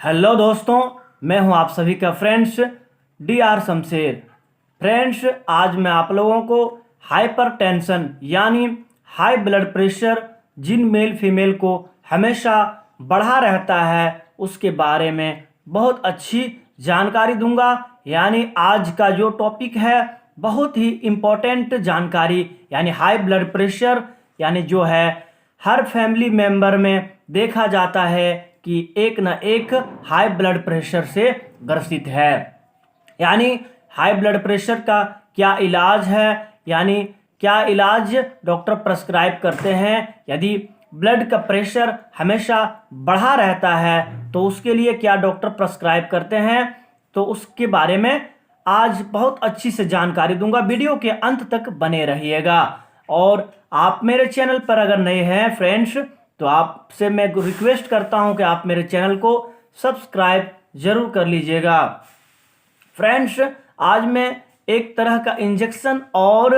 Hello दोस्तों, मैं हूं आप सभी का फ्रेंड्स DR शमशेर। फ्रेंड्स, आज मैं आप लोगों को हाइपरटेंशन यानी हाई ब्लड प्रेशर जिन मेल फीमेल को हमेशा बढ़ा रहता है उसके बारे में बहुत अच्छी जानकारी दूंगा। यानी आज का जो टॉपिक है बहुत ही इम्पोर्टेंट जानकारी, यानी हाई ब्लड प्रेशर यानी जो है हर फैमिली मेंबर में देखा जाता है कि एक न एक हाई ब्लड प्रेशर से ग्रसित है। यानी हाई ब्लड प्रेशर का क्या इलाज है, यानी क्या इलाज डॉक्टर प्रेस्क्राइब करते हैं। यदि ब्लड का प्रेशर हमेशा बढ़ा रहता है तो उसके लिए क्या डॉक्टर प्रेस्क्राइब करते हैं, तो उसके बारे में आज बहुत अच्छी से जानकारी दूंगा। वीडियो के अंत तक बने रहिएगा। और आप मेरे चैनल पर अगर नए हैं फ्रेंड्स, तो आपसे मैं रिक्वेस्ट करता हूं कि आप मेरे चैनल को सब्सक्राइब जरूर कर लीजिएगा। फ्रेंड्स, आज मैं एक तरह का इंजेक्शन और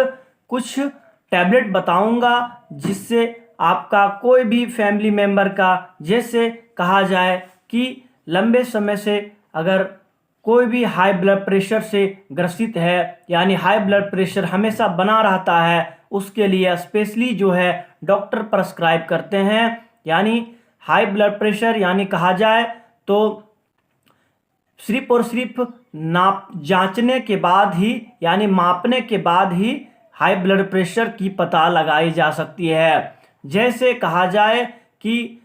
कुछ टैबलेट बताऊंगा जिससे आपका कोई भी फैमिली मेंबर का, जैसे कहा जाए कि लंबे समय से अगर कोई भी हाई ब्लड प्रेशर से ग्रसित है, यानी हाई ब्लड प्रेशर हमेशा बना रहता है, उसके लिए स्पेशली जो है डॉक्टर प्रेस्क्राइब करते हैं। यानी हाई ब्लड प्रेशर यानी कहा जाए तो सिर्फ और सिर्फ नाप जांचने के बाद ही, यानी मापने के बाद ही हाई ब्लड प्रेशर की पता लगाई जा सकती है। जैसे कहा जाए कि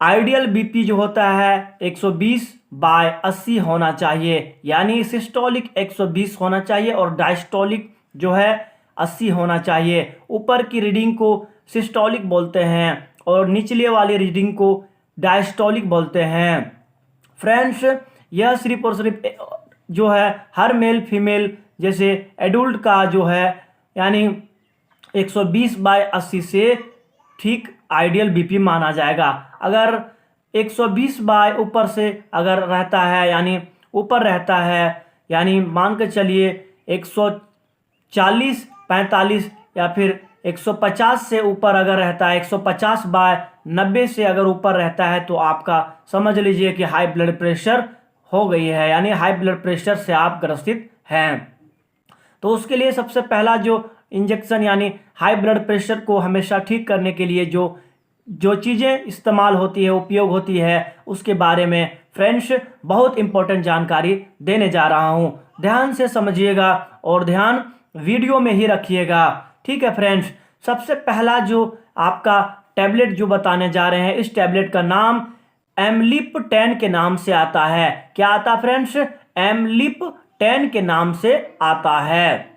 आइडियल बीपी जो होता है 120/80 होना चाहिए, यानी सिस्टोलिक 120 होना चाहिए और डायस्टोलिक जो है 80 होना चाहिए। ऊपर की रीडिंग को सिस्टोलिक बोलते हैं और निचले वाली रीडिंग को डायस्टोलिक बोलते हैं। फ्रेंड्स, यह सिर्फ और सिर्फ जो है हर मेल फीमेल जैसे एडल्ट का जो है यानी 120/80 से ठीक आइडियल बीपी माना जाएगा। अगर 120 बाय ऊपर से अगर रहता है, यानी ऊपर रहता है, यानी मान के चलिए 140, 45 या फिर 150 से ऊपर अगर रहता है, 150/90 से अगर ऊपर रहता है, तो आपका समझ लीजिए कि हाई ब्लड प्रेशर हो गई है, यानी हाई ब्लड प्रेशर से आप ग्रसित हैं। तो उसके लिए सबसे पहला जो इंजेक्शन यानी हाई ब्लड प्रेशर को हमेशा ठीक करने के लिए जो चीज़ें इस्तेमाल होती है, उपयोग होती है, उसके बारे में फ्रेंड्स बहुत इंपॉर्टेंट जानकारी देने जा रहा हूं। ध्यान से समझिएगा और ध्यान वीडियो में ही रखिएगा, ठीक है फ्रेंड्स। सबसे पहला जो आपका टैबलेट जो बताने जा रहे हैं, इस टैबलेट का नाम एमलिप-10 के नाम से आता है। क्या आता फ्रेंड्स? एमलिप-10 के नाम से आता है।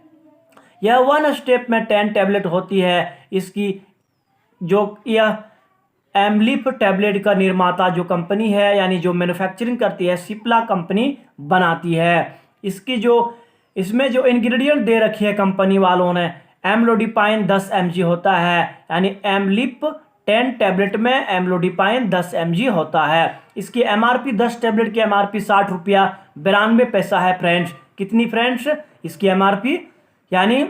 यह 1 स्टेप में 10 टैबलेट होती है। इसकी जो यह एमलिप टैबलेट का निर्माता जो कंपनी है, यानी जो मैन्युफैक्चरिंग करती है, सिप्ला कंपनी बनाती है। इसमें जो इंग्रेडिएंट दे रखी है कंपनी वालों ने, एम्लोडिपाइन 10 mg होता है, यानी एमलिप 10 टैबलेट में एम्लोडिपाइन 10 mg होता है। इसकी MRP 10 टैबलेट की MRP 60 रुपया 92 पैसा है फ्रेंड्स। कितनी फ्रेंड्स? इसकी MRP यानी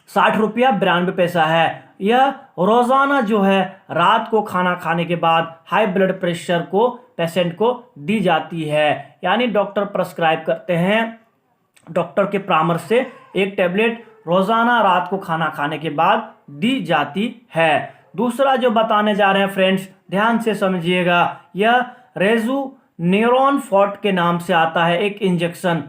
60 रुपया 92 पैसा है। यह रोजाना जो है रात को खाना खाने के बाद हाई ब्लड प्रेशर को पेशेंट को दी जाती है, यानी डॉक्टर प्रेस्क्राइब करते हैं। डॉक्टर के परामर्श से एक टैबलेट रोजाना रात को खाना खाने के बाद दी जाती है। दूसरा जो बताने जा रहे हैं फ्रेंड्स, ध्यान से समझिएगा, यह रेजुन्यूरॉन फोर्ट के नाम से आता है एक इंजेक्शन।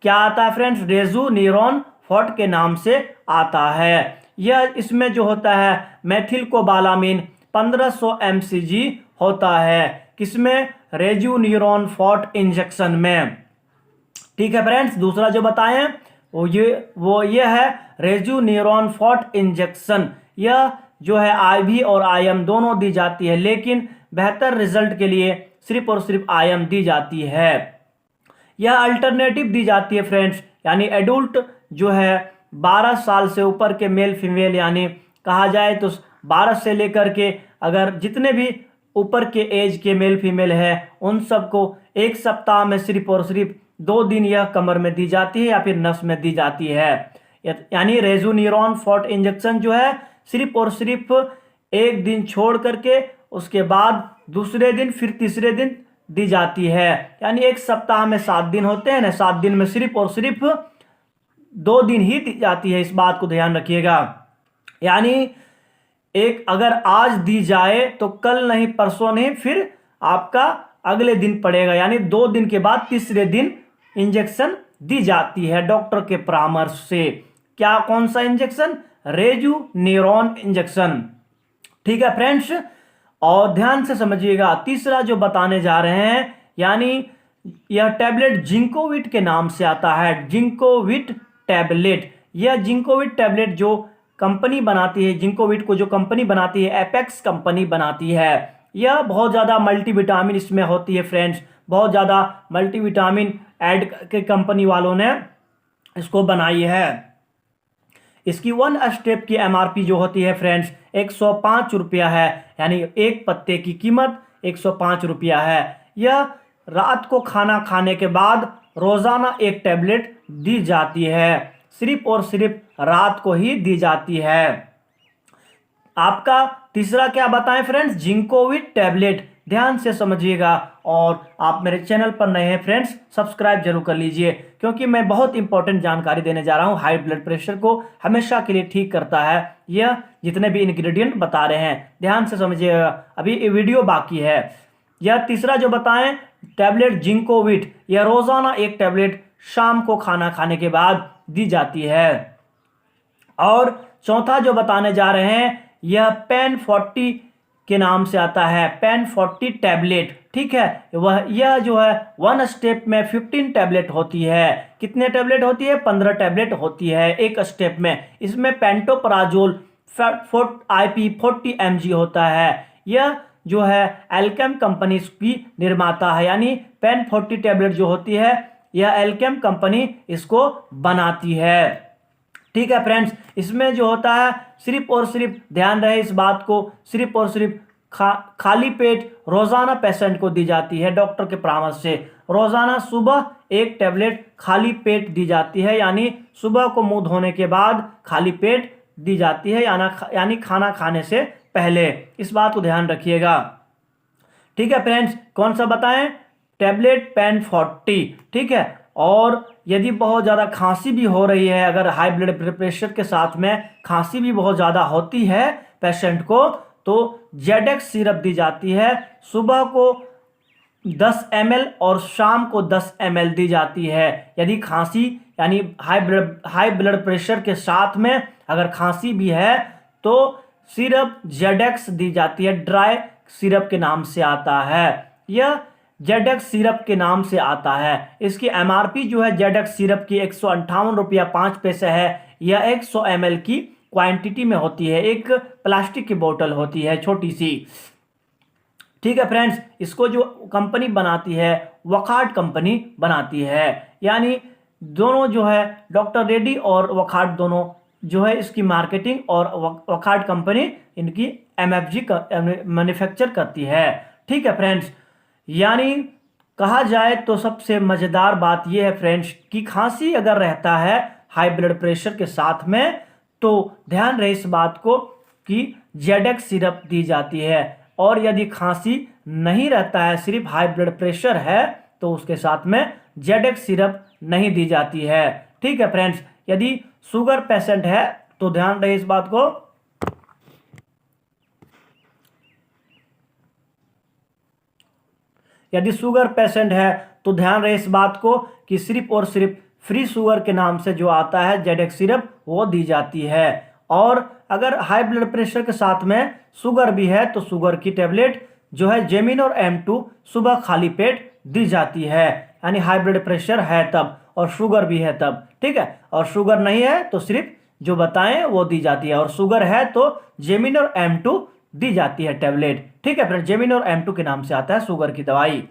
क्या आता है फ्रेंड्स? रेजुन्यूरॉन फोर्ट के नाम से आता है। यह इसमें जो होता है मेथिलकोबालामिन 1500 mcg होता है। किसमें? रेजुन्यूरॉन फोर्ट इंजेक्शन में, ठीक है फ्रेंड्स। दूसरा जो बताएं वो ये है रेजुन्यूरॉन फोर्ट इंजेक्शन। यह जो है IV और IM दोनों दी जाती है, लेकिन बेहतर रिजल्ट के लिए सिर्फ और सिर्फ IM दी जाती है। यह अल्टरनेटिव दी जाती है फ्रेंड्स, यानी एडल्ट जो है 12 साल से ऊपर के मेल फीमेल, यानी कहा जाए तो 12 से लेकर के अगर जितने भी ऊपर के एज के मेल फीमेल है, उन सबको एक सप्ताह में सिर्फ और सिर्फ 2 दिन यह कमर में दी जाती है या फिर नस में दी जाती है। यानी रेजुन्यूरॉन फोर्ट इंजेक्शन जो है सिर्फ और सिर्फ एक दिन छोड़ करके उसके बाद दूसरे दिन फिर तीसरे दिन दी जाती है। यानी एक सप्ताह में 7 दिन होते हैं ना, 7 दिन में सिर्फ और सिर्फ 2 दिन ही दी जाती है, इस बात को ध्यान रखिएगा। यानी एक अगर आज दी जाए तो कल नहीं, परसों नहीं, फिर आपका अगले दिन पड़ेगा। यानी 2 दिन के बाद तीसरे दिन इंजेक्शन दी जाती है डॉक्टर के परामर्श से। क्या, कौन सा इंजेक्शन? रेजुनेरोन इंजेक्शन। ठीक है फ्रेंड्स, और ध्यान से समझिएगा। तीसरा जो बताने जा रहे हैं, यानी यह टैबलेट जिंकोविट के नाम से आता है। जिंकोविट टैबलेट, यह जिंकोविट टैबलेट जो कंपनी बनाती है, जिंकोविट को जो कंपनी बनाती है, एपेक्स कंपनी बनाती है। यह बहुत ज़्यादा मल्टीविटामिन इसमें होती है फ्रेंड्स, बहुत ज़्यादा मल्टीविटामिन ऐड के कंपनी वालों ने इसको बनाई है। इसकी 1 स्टेप की एमआरपी जो होती है फ्रेंड्स 105 रुपया है। यानी एक पत्ते की कीमत 105 रुपया है। यह रात को खाना खाने के बाद रोजाना एक टैबलेट दी जाती है, सिर्फ और सिर्फ रात को ही दी जाती है। आपका तीसरा क्या बताएं फ्रेंड्स? जिंकोविट टैबलेट। ध्यान से समझिएगा, और आप मेरे चैनल पर नए हैं फ्रेंड्स, सब्सक्राइब जरूर कर लीजिए, क्योंकि मैं बहुत इंपॉर्टेंट जानकारी देने जा रहा हूं। हाई ब्लड प्रेशर को हमेशा के लिए ठीक करता है यह जितने भी इंग्रेडिएंट बता रहे हैं। ध्यान से समझिएगा, अभी ये वीडियो बाकी है। यह तीसरा जो बताएं टैबलेट जिंकोविट, यह रोजाना एक टैबलेट शाम को खाना खाने के बाद दी जाती है। और चौथा जो बताने जा रहे हैं, यह पेन 40 के नाम से आता है, पेन 40 टैबलेट। ठीक है, यह जो है 1 स्टेप में 15 टैबलेट होती है। कितने टैबलेट होती है? 15 टैबलेट होती है एक स्टेप में। इसमें पेंटोपराजोल IP 40 mg होता है। यह जो है एल्केम कंपनी की निर्माता है। यानी पेन 40 टैबलेट जो होती है, यह एल्केम कंपनी इसको बनाती है। ठीक है फ्रेंड्स, इसमें जो होता है सिर्फ और सिर्फ ध्यान रहे इस बात को, सिर्फ और सिर्फ खाली पेट रोजाना पेशेंट को दी जाती है डॉक्टर के परामर्श से। रोजाना सुबह एक टैबलेट खाली पेट दी जाती है। यानी सुबह को मुंह धोने के बाद खाली पेट दी जाती है, यानी खाना खाने से पहले। इस बात को ध्यान रखिएगा। ठीक है फ्रेंड्स, कौन सा बताएं? Tablet pen 40। ठीक है, और यदि बहुत ज़्यादा खांसी भी हो रही है, अगर हाई ब्लड प्रेशर के साथ में खांसी भी बहुत ज़्यादा होती है पेशेंट को, तो जेडेक्स सिरप दी जाती है। सुबह को 10 ml और शाम को 10 ml दी जाती है। यदि खांसी, यानी हाई ब्लड प्रेशर के साथ में अगर खांसी भी है तो सिरप जेडेक्स दी जाती है, ड्राई सिरप के नाम से आता है। यह जेडेक्स सिरप के नाम से आता है। इसकी एमआरपी जो है जेडेक्स सिरप की 158 रुपया 5 पैसे है। यह 100 ml की क्वांटिटी में होती है, एक प्लास्टिक की बोतल होती है छोटी सी। ठीक है फ्रेंड्स, इसको जो कंपनी बनाती है वॉकहार्ट कंपनी बनाती है। यानी दोनों जो है डॉक्टर रेड्डी और वॉकहार्ट दोनों जो है इसकी मार्केटिंग, और वॉकहार्ट कंपनी इनकी MFG मैन्युफैक्चर करती है। ठीक है फ्रेंड्स, यानी कहा जाए तो सबसे मज़ेदार बात यह है फ्रेंड्स कि खांसी अगर रहता है हाई ब्लड प्रेशर के साथ में, तो ध्यान रहे इस बात को कि जेडेक्स सिरप दी जाती है। और यदि खांसी नहीं रहता है, सिर्फ हाई ब्लड प्रेशर है, तो उसके साथ में जेडेक्स सिरप नहीं दी जाती है। ठीक है फ्रेंड्स, यदि शुगर पेशेंट है तो ध्यान रहे इस बात को, यदि शुगर पेशेंट है तो ध्यान रहे इस बात को कि सिर्फ और सिर्फ फ्री शुगर के नाम से जो आता है जेडेक्स सिरप, वो दी जाती है। और अगर हाई ब्लड प्रेशर के साथ में शुगर भी है तो शुगर की टेबलेट जो है जेमिनोर M2 सुबह खाली पेट दी जाती है। यानी हाई ब्लड प्रेशर है तब, और शुगर भी है तब। ठीक है, और शुगर नहीं है तो सिर्फ जो बताएं वो दी जाती है, और शुगर है तो जेमिनोर M2 दी जाती है टेबलेट। ठीक है फ्रेंड, जेमिनोर M2 के नाम से आता है शुगर की दवाई।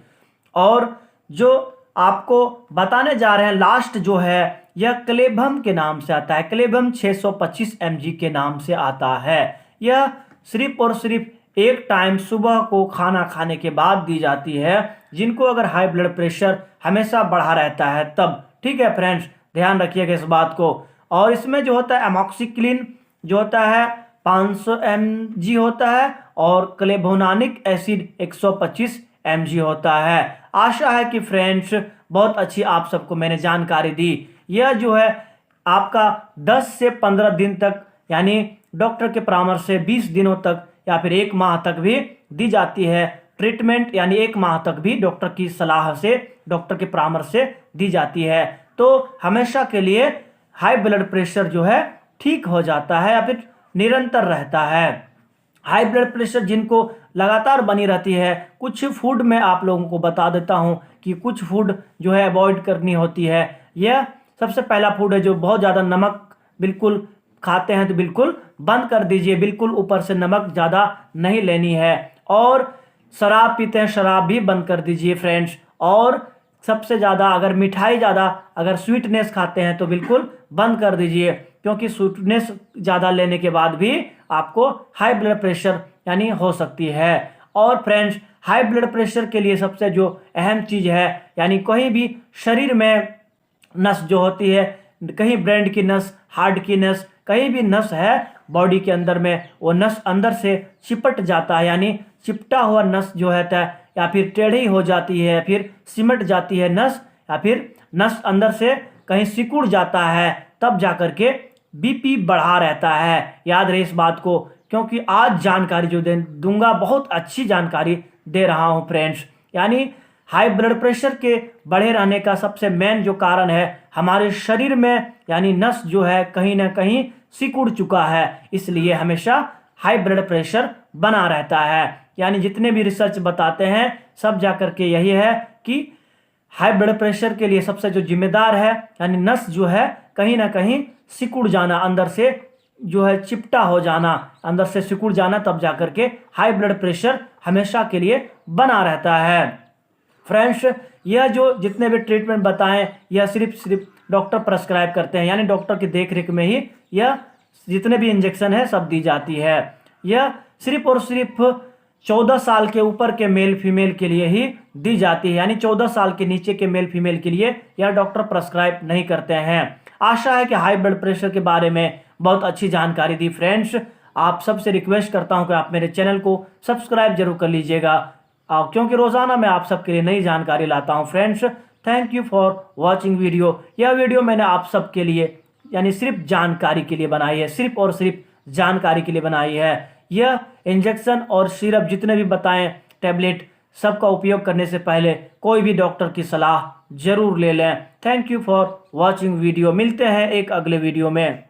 और जो आपको बताने जा रहे हैं लास्ट जो है, यह क्लेबम के नाम से आता है। क्लेबम 625 mg के नाम से आता है। यह सिर्फ और सिर्फ एक टाइम सुबह को खाना खाने के बाद दी जाती है, जिनको अगर हाई ब्लड प्रेशर हमेशा बढ़ा रहता है तब। ठीक है फ्रेंड्स, ध्यान रखिएगा इस बात को। और इसमें जो होता है एमॉक्सिक्लिन जो होता है 500 mg होता है, और क्लेबोनानिक एसिड 125 mg होता है। आशा है कि फ्रेंड्स बहुत अच्छी आप सबको मैंने जानकारी दी। यह जो है आपका 10 से 15 दिन तक यानी डॉक्टर के परामर्श से 20 दिनों तक या फिर 1 माह तक भी दी जाती है ट्रीटमेंट, यानी 1 माह तक भी डॉक्टर की सलाह से, डॉक्टर के परामर्श से दी जाती है। तो हमेशा के लिए हाई ब्लड प्रेशर जो है ठीक हो जाता है या फिर निरंतर रहता है। हाई ब्लड प्रेशर जिनको लगातार बनी रहती है, कुछ फूड में आप लोगों को बता देता हूं कि कुछ फूड जो है अवॉइड करनी होती है। यह सबसे पहला फूड है जो बहुत ज़्यादा नमक बिल्कुल खाते हैं तो बिल्कुल बंद कर दीजिए, बिल्कुल ऊपर से नमक ज़्यादा नहीं लेनी है। और शराब पीते हैं, शराब भी बंद कर दीजिए फ्रेंड्स। और सबसे ज़्यादा अगर मिठाई ज़्यादा, अगर स्वीटनेस खाते हैं तो बिल्कुल बंद कर दीजिए, क्योंकि स्वीटनेस ज़्यादा लेने के बाद भी आपको हाई ब्लड प्रेशर यानी हो सकती है। और फ्रेंड्स हाई ब्लड प्रेशर के लिए सबसे जो अहम चीज़ है, यानी कहीं भी शरीर में नस जो होती है, कहीं ब्रेन की नस, हार्ट की नस, कहीं भी नस है बॉडी के अंदर में, वो नस अंदर से चिपट जाता है, यानी चिपटा हुआ नस जो है या फिर टेढ़ी हो जाती है, फिर सिमट जाती है नस, या फिर नस अंदर से कहीं सिकुड़ जाता है, तब जाकर के बीपी बढ़ा रहता है। याद रहे इस बात को, क्योंकि आज जानकारी जो दूंगा बहुत अच्छी जानकारी दे रहा हूं फ्रेंड्स। यानी हाई ब्लड प्रेशर के बढ़े रहने का सबसे मेन जो कारण है, हमारे शरीर में यानी नस जो है कहीं ना कहीं सिकुड़ चुका है, इसलिए हमेशा हाई ब्लड प्रेशर बना रहता है। यानी जितने भी रिसर्च बताते हैं सब जाकर के यही है कि हाई ब्लड प्रेशर के लिए सबसे जो जिम्मेदार है, यानी नस जो है कहीं ना कहीं सिकुड़ जाना, अंदर से जो है चिपटा हो जाना, अंदर से सिकुड़ जाना, तब जाकर के हाई ब्लड प्रेशर हमेशा के लिए बना रहता है। फ्रेंड्स यह जो जितने भी ट्रीटमेंट बताएं यह सिर्फ डॉक्टर प्रेस्क्राइब करते हैं, यानी डॉक्टर की देखरेख में ही यह जितने भी इंजेक्शन है सब दी जाती है। यह सिर्फ और सिर्फ 14 साल के ऊपर के मेल फीमेल के लिए ही दी जाती है, यानी 14 साल के नीचे के मेल फीमेल के लिए यह डॉक्टर प्रेस्क्राइब नहीं करते हैं। आशा है कि हाई ब्लड प्रेशर के बारे में बहुत अच्छी जानकारी दी फ्रेंड्स। आप सबसे रिक्वेस्ट करता हूं कि आप मेरे चैनल को सब्सक्राइब जरूर कर लीजिएगा, क्योंकि रोजाना मैं आप सबके लिए नई जानकारी लाता हूं friends. Thank you for watching video. यह वीडियो मैंने आप सबके लिए यानी सिर्फ जानकारी के लिए बनाई है, सिर्फ और सिर्फ जानकारी के लिए बनाई है। यह इंजेक्शन और सिरप जितने भी बताएं, टैबलेट, सबका उपयोग करने से पहले कोई भी डॉक्टर की सलाह जरूर ले लें। Thank you for watching video. मिलते हैं एक अगले वीडियो में।